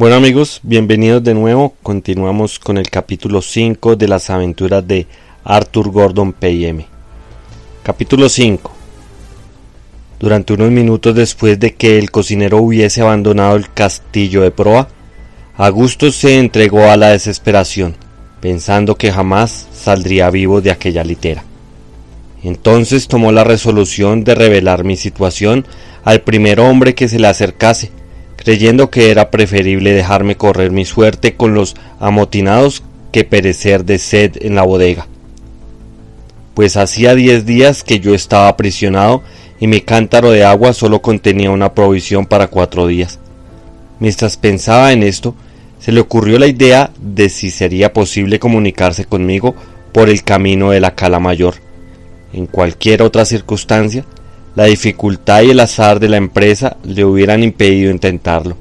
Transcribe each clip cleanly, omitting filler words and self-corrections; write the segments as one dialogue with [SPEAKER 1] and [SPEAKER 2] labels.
[SPEAKER 1] Bueno amigos, bienvenidos de nuevo. Continuamos con el capítulo 5 de las aventuras de Arthur Gordon Pym. Capítulo 5. Durante unos minutos después de que el cocinero hubiese abandonado el castillo de proa, Augustus se entregó a la desesperación, pensando que jamás saldría vivo de aquella litera. Entonces tomó la resolución de revelar mi situación al primer hombre que se le acercase, creyendo que era preferible dejarme correr mi suerte con los amotinados que perecer de sed en la bodega. Pues hacía 10 días que yo estaba aprisionado y mi cántaro de agua solo contenía una provisión para 4 días. Mientras pensaba en esto, se le ocurrió la idea de si sería posible comunicarse conmigo por el camino de la Cala Mayor. En cualquier otra circunstancia, la dificultad y el azar de la empresa le hubieran impedido intentarlo,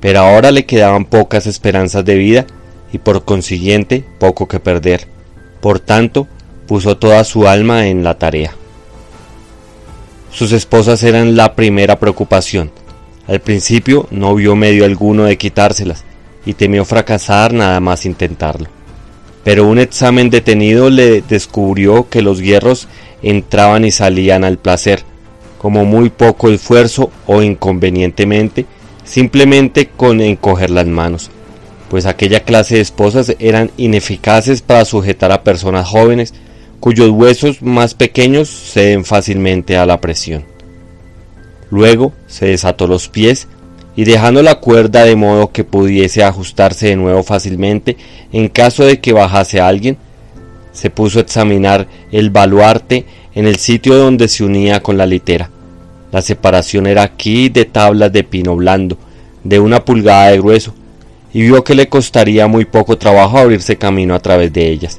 [SPEAKER 1] pero ahora le quedaban pocas esperanzas de vida y por consiguiente poco que perder. Por tanto, puso toda su alma en la tarea. Sus esposas eran la primera preocupación. Al principio no vio medio alguno de quitárselas y temió fracasar nada más intentarlo. Pero un examen detenido le descubrió que los hierros entraban y salían al placer, como muy poco esfuerzo o inconvenientemente, simplemente con encoger las manos, pues aquella clase de esposas eran ineficaces para sujetar a personas jóvenes cuyos huesos más pequeños ceden fácilmente a la presión. Luego se desató los pies y dejando la cuerda de modo que pudiese ajustarse de nuevo fácilmente en caso de que bajase alguien, se puso a examinar el baluarte en el sitio donde se unía con la litera. La separación era aquí de tablas de pino blando, de 1 pulgada de grueso, y vio que le costaría muy poco trabajo abrirse camino a través de ellas.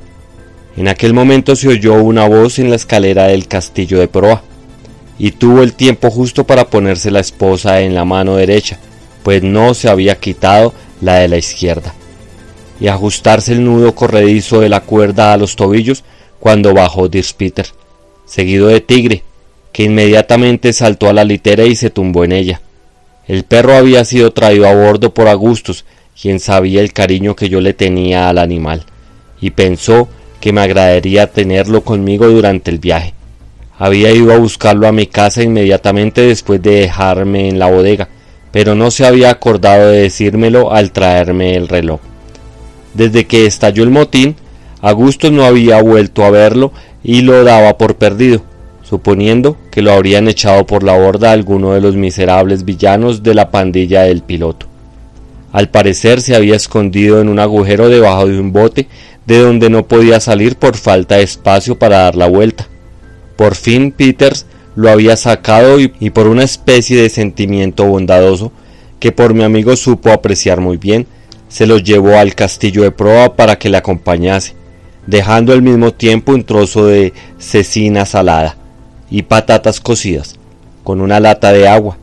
[SPEAKER 1] En aquel momento se oyó una voz en la escalera del castillo de proa, y tuvo el tiempo justo para ponerse la esposa en la mano derecha, pues no se había quitado la de la izquierda, y ajustarse el nudo corredizo de la cuerda a los tobillos cuando bajó Dirkspeter, seguido de Tigre, que inmediatamente saltó a la litera y se tumbó en ella. El perro había sido traído a bordo por Augustus, quien sabía el cariño que yo le tenía al animal, y pensó que me agradaría tenerlo conmigo durante el viaje. Había ido a buscarlo a mi casa inmediatamente después de dejarme en la bodega, pero no se había acordado de decírmelo al traerme el reloj. Desde que estalló el motín, Augustus no había vuelto a verlo y lo daba por perdido, suponiendo que lo habrían echado por la borda alguno de los miserables villanos de la pandilla del piloto. Al parecer se había escondido en un agujero debajo de un bote de donde no podía salir por falta de espacio para dar la vuelta. Por fin Peters lo había sacado y por una especie de sentimiento bondadoso que por mi amigo supo apreciar muy bien, se lo llevó al castillo de proa para que le acompañase, dejando al mismo tiempo un trozo de cecina salada y patatas cocidas, con una lata de agua.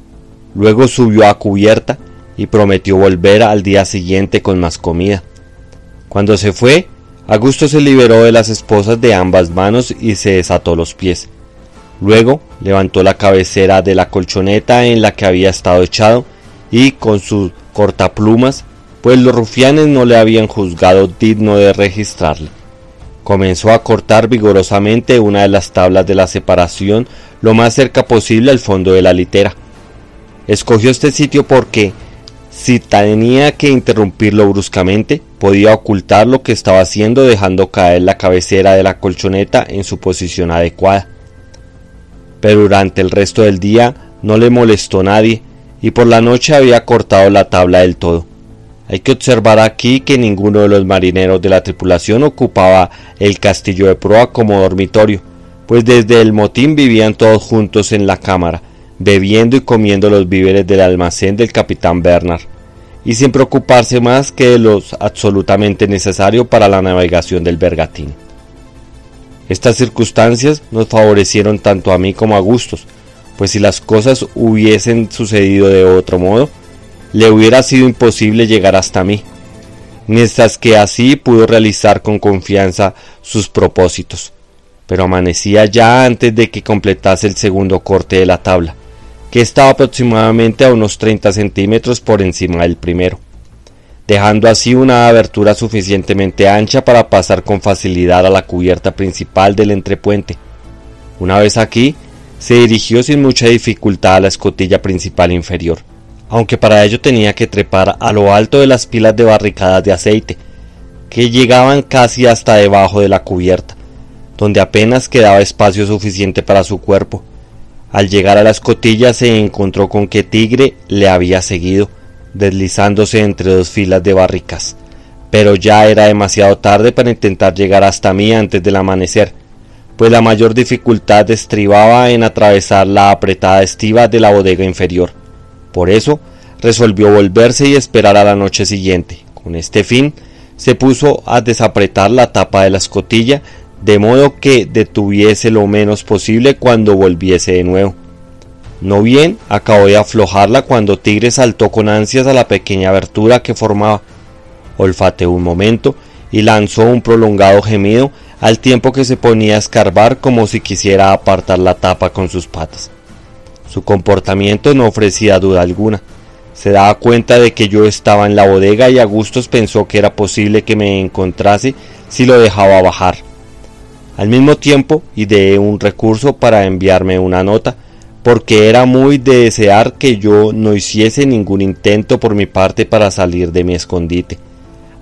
[SPEAKER 1] Luego subió a cubierta y prometió volver al día siguiente con más comida. Cuando se fue, Augusto se liberó de las esposas de ambas manos y se desató los pies. Luego levantó la cabecera de la colchoneta en la que había estado echado y con sus cortaplumas, pues los rufianes no le habían juzgado digno de registrarle, comenzó a cortar vigorosamente una de las tablas de la separación lo más cerca posible al fondo de la litera. Escogió este sitio porque, si tenía que interrumpirlo bruscamente, podía ocultar lo que estaba haciendo dejando caer la cabecera de la colchoneta en su posición adecuada. Pero durante el resto del día no le molestó nadie y por la noche había cortado la tabla del todo. Hay que observar aquí que ninguno de los marineros de la tripulación ocupaba el castillo de proa como dormitorio, pues desde el motín vivían todos juntos en la cámara, bebiendo y comiendo los víveres del almacén del capitán Bernard, y sin preocuparse más que de lo absolutamente necesario para la navegación del bergantín. Estas circunstancias nos favorecieron tanto a mí como a Augustus, pues si las cosas hubiesen sucedido de otro modo, le hubiera sido imposible llegar hasta mí, mientras que así pudo realizar con confianza sus propósitos. Pero amanecía ya antes de que completase el segundo corte de la tabla, que estaba aproximadamente a unos 30 centímetros por encima del primero. dejando así una abertura suficientemente ancha para pasar con facilidad a la cubierta principal del entrepuente. Una vez aquí, se dirigió sin mucha dificultad a la escotilla principal inferior, aunque para ello tenía que trepar a lo alto de las pilas de barricadas de aceite, que llegaban casi hasta debajo de la cubierta, donde apenas quedaba espacio suficiente para su cuerpo. Al llegar a la escotilla se encontró con que Tigre le había seguido, deslizándose entre dos filas de barricas, pero ya era demasiado tarde para intentar llegar hasta mí antes del amanecer, pues la mayor dificultad estribaba en atravesar la apretada estiva de la bodega inferior. Por eso resolvió volverse y esperar a la noche siguiente. Con este fin, se puso a desapretar la tapa de la escotilla, de modo que detuviese lo menos posible cuando volviese de nuevo. No bien acabó de aflojarla cuando Tigre saltó con ansias a la pequeña abertura que formaba, olfateó un momento y lanzó un prolongado gemido al tiempo que se ponía a escarbar como si quisiera apartar la tapa con sus patas. Su comportamiento no ofrecía duda alguna. Se daba cuenta de que yo estaba en la bodega y Agustos pensó que era posible que me encontrase si lo dejaba bajar. Al mismo tiempo ideé un recurso para enviarme una nota, porque era muy de desear que yo no hiciese ningún intento por mi parte para salir de mi escondite,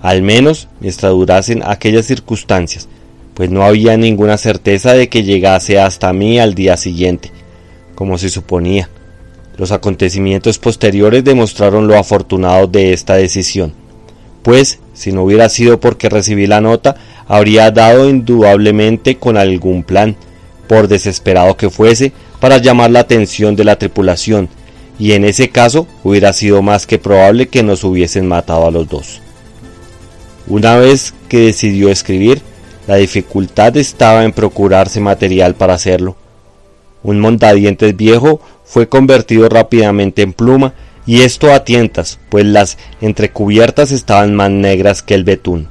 [SPEAKER 1] al menos mientras durasen aquellas circunstancias, pues no había ninguna certeza de que llegase hasta mí al día siguiente, como se suponía. Los acontecimientos posteriores demostraron lo afortunado de esta decisión, pues si no hubiera sido porque recibí la nota, habría dado indudablemente con algún plan, por desesperado que fuese, para llamar la atención de la tripulación, y en ese caso hubiera sido más que probable que nos hubiesen matado a los dos. Una vez que decidió escribir, la dificultad estaba en procurarse material para hacerlo. Un montadientes viejo fue convertido rápidamente en pluma, y esto a tientas, pues las entrecubiertas estaban más negras que el betún.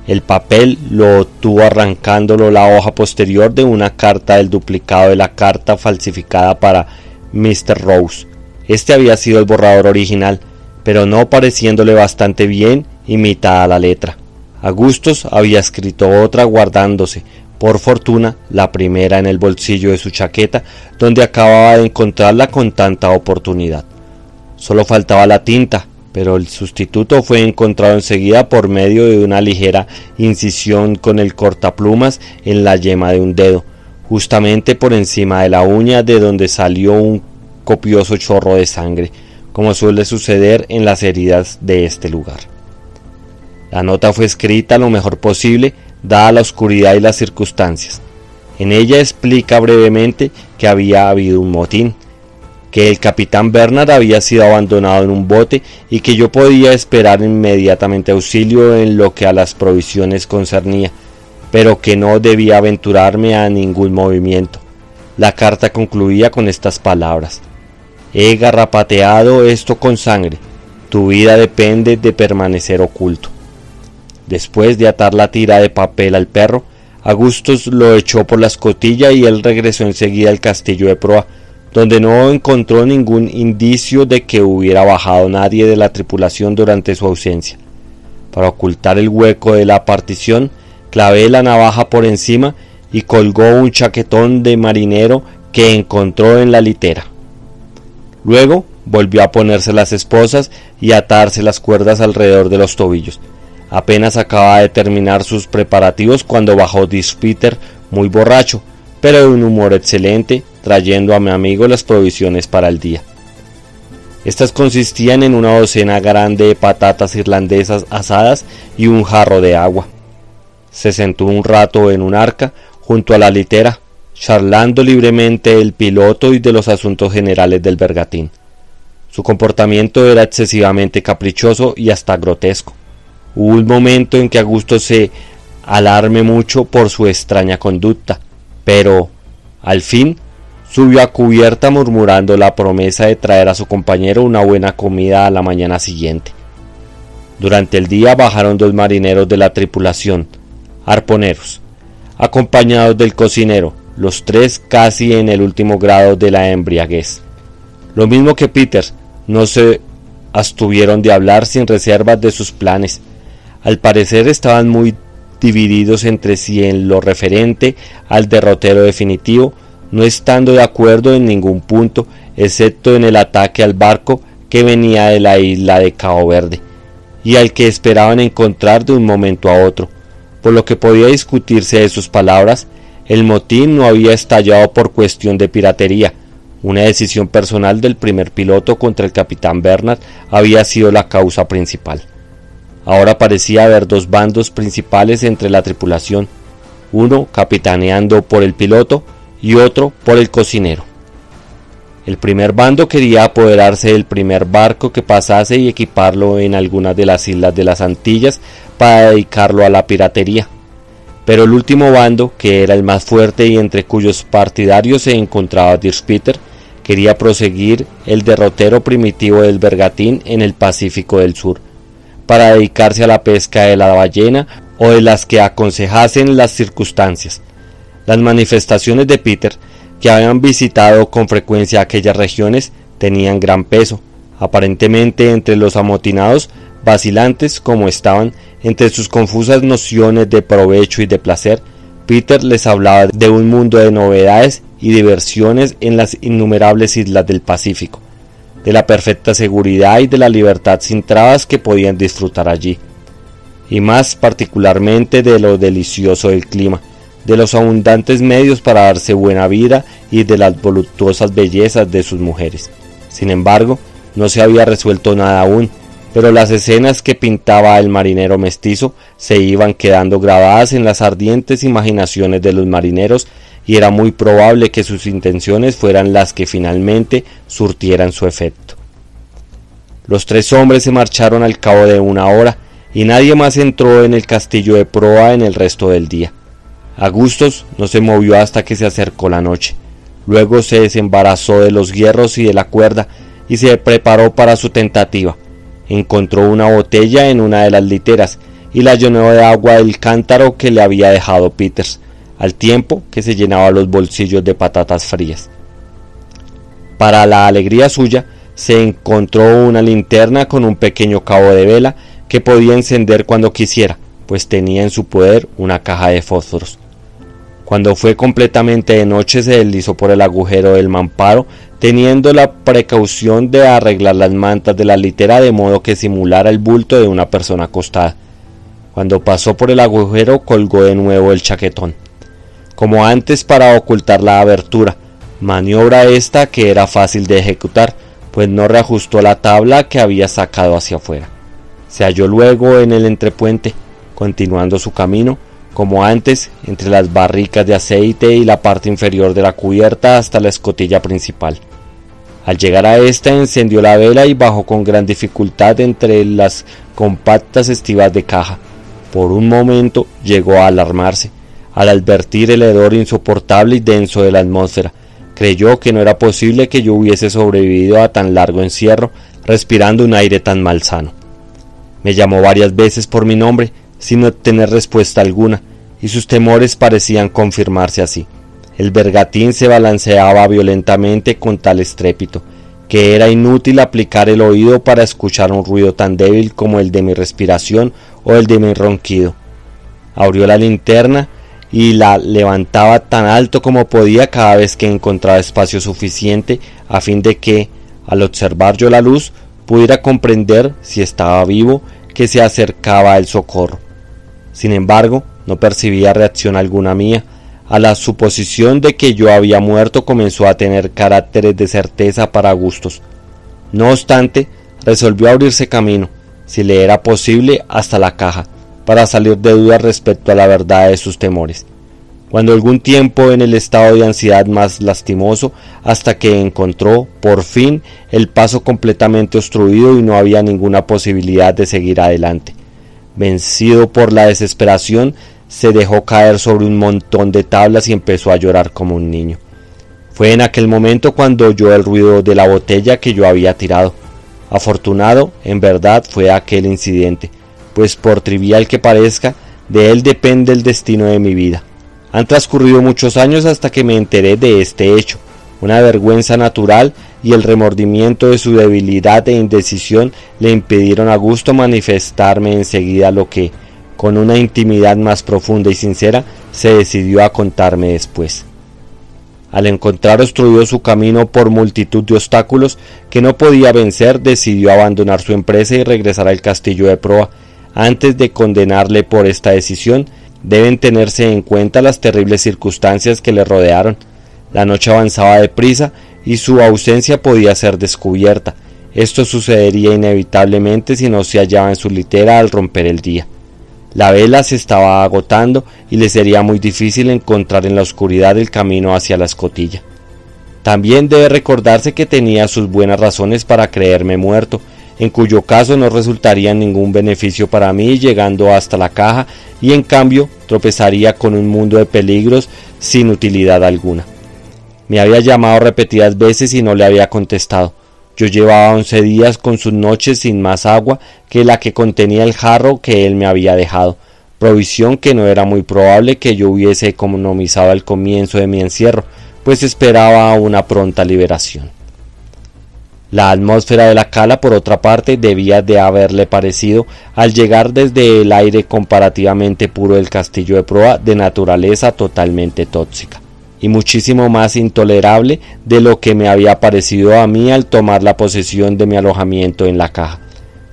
[SPEAKER 1] El papel lo obtuvo arrancándolo la hoja posterior de una carta del duplicado de la carta falsificada para Mr. Rose. Este había sido el borrador original, pero no pareciéndole bastante bien imitada la letra. Agustos había escrito otra guardándose, por fortuna, la primera en el bolsillo de su chaqueta, donde acababa de encontrarla con tanta oportunidad. Solo faltaba la tinta, pero el sustituto fue encontrado enseguida por medio de una ligera incisión con el cortaplumas en la yema de un dedo, justamente por encima de la uña, de donde salió un copioso chorro de sangre, como suele suceder en las heridas de este lugar. La nota fue escrita lo mejor posible, dada la oscuridad y las circunstancias. En ella explica brevemente que había habido un motín, que el capitán Bernard había sido abandonado en un bote y que yo podía esperar inmediatamente auxilio en lo que a las provisiones concernía, pero que no debía aventurarme a ningún movimiento. La carta concluía con estas palabras: «He garrapateado esto con sangre, tu vida depende de permanecer oculto». Después de atar la tira de papel al perro, Agustus lo echó por la escotilla y él regresó enseguida al castillo de proa, donde no encontró ningún indicio de que hubiera bajado nadie de la tripulación durante su ausencia. Para ocultar el hueco de la partición, clavé la navaja por encima y colgó un chaquetón de marinero que encontró en la litera. Luego volvió a ponerse las esposas y a atarse las cuerdas alrededor de los tobillos. Apenas acababa de terminar sus preparativos cuando bajó Peter, muy borracho, pero de un humor excelente, trayendo a mi amigo las provisiones para el día. Estas consistían en una docena grande de patatas irlandesas asadas y un jarro de agua. Se sentó un rato en un arca junto a la litera, charlando libremente del piloto y de los asuntos generales del bergantín. Su comportamiento era excesivamente caprichoso y hasta grotesco. Hubo un momento en que Augusto se alarmó mucho por su extraña conducta, pero al fin subió a cubierta murmurando la promesa de traer a su compañero una buena comida a la mañana siguiente. Durante el día bajaron dos marineros de la tripulación, arponeros, acompañados del cocinero, los tres casi en el último grado de la embriaguez. Lo mismo que Peter, no se abstuvieron de hablar sin reservas de sus planes. Al parecer estaban muy divididos entre sí en lo referente al derrotero definitivo, no estando de acuerdo en ningún punto, excepto en el ataque al barco que venía de la isla de Cabo Verde, y al que esperaban encontrar de un momento a otro. Por lo que podía discutirse de sus palabras, el motín no había estallado por cuestión de piratería. Una decisión personal del primer piloto contra el capitán Bernard había sido la causa principal. Ahora parecía haber dos bandos principales entre la tripulación, uno capitaneando por el piloto y otro por el cocinero. El primer bando quería apoderarse del primer barco que pasase y equiparlo en algunas de las islas de las Antillas para dedicarlo a la piratería. Pero el último bando, que era el más fuerte y entre cuyos partidarios se encontraba Dirk Peter, quería proseguir el derrotero primitivo del bergantín en el Pacífico del Sur, para dedicarse a la pesca de la ballena o de las que aconsejasen las circunstancias. Las manifestaciones de Peter, que habían visitado con frecuencia aquellas regiones, tenían gran peso. Aparentemente entre los amotinados, vacilantes como estaban, entre sus confusas nociones de provecho y de placer, Peter les hablaba de un mundo de novedades y diversiones en las innumerables islas del Pacífico, de la perfecta seguridad y de la libertad sin trabas que podían disfrutar allí, y más particularmente de lo delicioso del clima, de los abundantes medios para darse buena vida y de las voluptuosas bellezas de sus mujeres. Sin embargo, no se había resuelto nada aún, pero las escenas que pintaba el marinero mestizo se iban quedando grabadas en las ardientes imaginaciones de los marineros, y era muy probable que sus intenciones fueran las que finalmente surtieran su efecto. Los tres hombres se marcharon al cabo de una hora, y nadie más entró en el castillo de proa en el resto del día. Agustos no se movió hasta que se acercó la noche. Luego se desembarazó de los hierros y de la cuerda y se preparó para su tentativa. Encontró una botella en una de las literas y la llenó de agua del cántaro que le había dejado Peters, al tiempo que se llenaba los bolsillos de patatas frías. Para la alegría suya, se encontró una linterna con un pequeño cabo de vela que podía encender cuando quisiera, pues tenía en su poder una caja de fósforos. Cuando fue completamente de noche, se deslizó por el agujero del mamparo, teniendo la precaución de arreglar las mantas de la litera de modo que simulara el bulto de una persona acostada. Cuando pasó por el agujero, colgó de nuevo el chaquetón, como antes, para ocultar la abertura, maniobra esta que era fácil de ejecutar, pues no reajustó la tabla que había sacado hacia afuera. Se halló luego en el entrepuente, continuando su camino, como antes, entre las barricas de aceite y la parte inferior de la cubierta hasta la escotilla principal. Al llegar a esta, encendió la vela y bajó con gran dificultad entre las compactas estivas de caja. Por un momento llegó a alarmarse. Al advertir el hedor insoportable y denso de la atmósfera, creyó que no era posible que yo hubiese sobrevivido a tan largo encierro, respirando un aire tan malsano. Me llamó varias veces por mi nombre, sin obtener respuesta alguna, y sus temores parecían confirmarse así. El bergantín se balanceaba violentamente con tal estrépito, que era inútil aplicar el oído para escuchar un ruido tan débil como el de mi respiración o el de mi ronquido. Abrió la linterna y la levantaba tan alto como podía cada vez que encontraba espacio suficiente, a fin de que, al observar yo la luz, pudiera comprender, si estaba vivo, que se acercaba el socorro. Sin embargo, no percibía reacción alguna mía. A la suposición de que yo había muerto comenzó a tener caracteres de certeza para Agustos. No obstante, resolvió abrirse camino, si le era posible, hasta la caja, para salir de dudas respecto a la verdad de sus temores. Cuando algún tiempo en el estado de ansiedad más lastimoso, hasta que encontró, por fin, el paso completamente obstruido y no había ninguna posibilidad de seguir adelante. Vencido por la desesperación, se dejó caer sobre un montón de tablas y empezó a llorar como un niño. Fue en aquel momento cuando oyó el ruido de la botella que yo había tirado. Afortunado, en verdad, fue aquel incidente, pues por trivial que parezca, de él depende el destino de mi vida. Han transcurrido muchos años hasta que me enteré de este hecho, una vergüenza natural y el remordimiento de su debilidad e indecisión le impidieron a gusto manifestarme enseguida lo que, con una intimidad más profunda y sincera, se decidió a contarme después. Al encontrar obstruido su camino por multitud de obstáculos que no podía vencer, decidió abandonar su empresa y regresar al castillo de proa. Antes de condenarle por esta decisión, deben tenerse en cuenta las terribles circunstancias que le rodearon. La noche avanzaba deprisa y su ausencia podía ser descubierta. Esto sucedería inevitablemente si no se hallaba en su litera al romper el día. La vela se estaba agotando y le sería muy difícil encontrar en la oscuridad el camino hacia la escotilla. También debe recordarse que tenía sus buenas razones para creerme muerto, en cuyo caso no resultaría ningún beneficio para mí llegando hasta la caja y en cambio tropezaría con un mundo de peligros sin utilidad alguna. Me había llamado repetidas veces y no le había contestado. Yo llevaba 11 días con sus noches sin más agua que la que contenía el jarro que él me había dejado, provisión que no era muy probable que yo hubiese economizado al comienzo de mi encierro, pues esperaba una pronta liberación. La atmósfera de la cala, por otra parte, debía de haberle parecido, al llegar desde el aire comparativamente puro del castillo de proa, de naturaleza totalmente tóxica, y muchísimo más intolerable de lo que me había parecido a mí al tomar la posesión de mi alojamiento en la caja,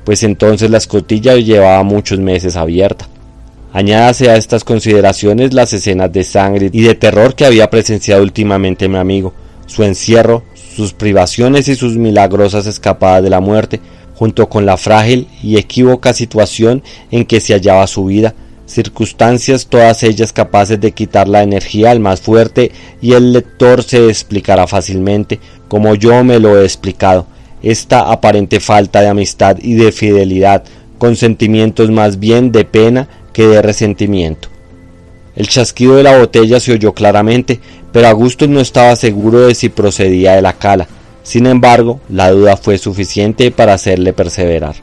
[SPEAKER 1] pues entonces la escotilla llevaba muchos meses abierta. Añádase a estas consideraciones las escenas de sangre y de terror que había presenciado últimamente mi amigo, su encierro, sus privaciones y sus milagrosas escapadas de la muerte, junto con la frágil y equívoca situación en que se hallaba su vida, circunstancias todas ellas capaces de quitar la energía al más fuerte, y el lector se explicará fácilmente, como yo me lo he explicado, esta aparente falta de amistad y de fidelidad, con sentimientos más bien de pena que de resentimiento. El chasquido de la botella se oyó claramente, pero Augustus no estaba seguro de si procedía de la cala. Sin embargo, la duda fue suficiente para hacerle perseverar.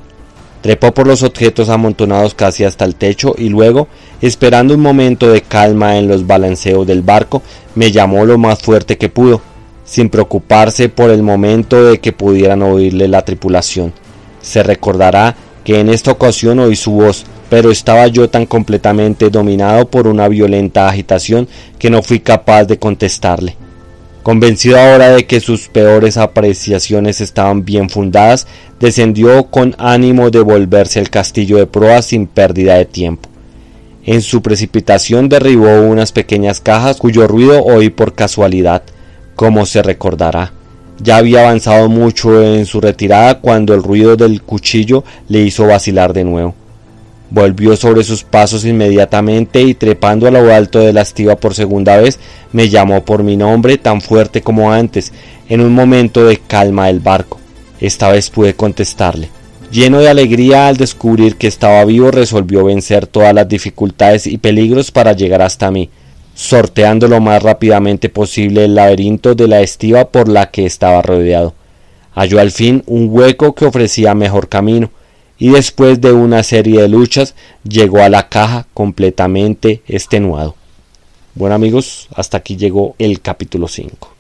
[SPEAKER 1] Trepó por los objetos amontonados casi hasta el techo y luego, esperando un momento de calma en los balanceos del barco, me llamó lo más fuerte que pudo, sin preocuparse por el momento de que pudieran oírle la tripulación. Se recordará que en esta ocasión oí su voz, pero estaba yo tan completamente dominado por una violenta agitación que no fui capaz de contestarle. Convencido ahora de que sus peores apreciaciones estaban bien fundadas, descendió con ánimo de volverse al castillo de proa sin pérdida de tiempo. En su precipitación derribó unas pequeñas cajas cuyo ruido oí por casualidad, como se recordará. Ya había avanzado mucho en su retirada cuando el ruido del cuchillo le hizo vacilar de nuevo. Volvió sobre sus pasos inmediatamente y trepando a lo alto de la estiba por segunda vez, me llamó por mi nombre tan fuerte como antes, en un momento de calma del barco. Esta vez pude contestarle. Lleno de alegría al descubrir que estaba vivo, resolvió vencer todas las dificultades y peligros para llegar hasta mí, sorteando lo más rápidamente posible el laberinto de la estiba por la que estaba rodeado. Halló al fin un hueco que ofrecía mejor camino, y después de una serie de luchas llegó a la caja completamente extenuado. Bueno amigos, hasta aquí llegó el capítulo 5.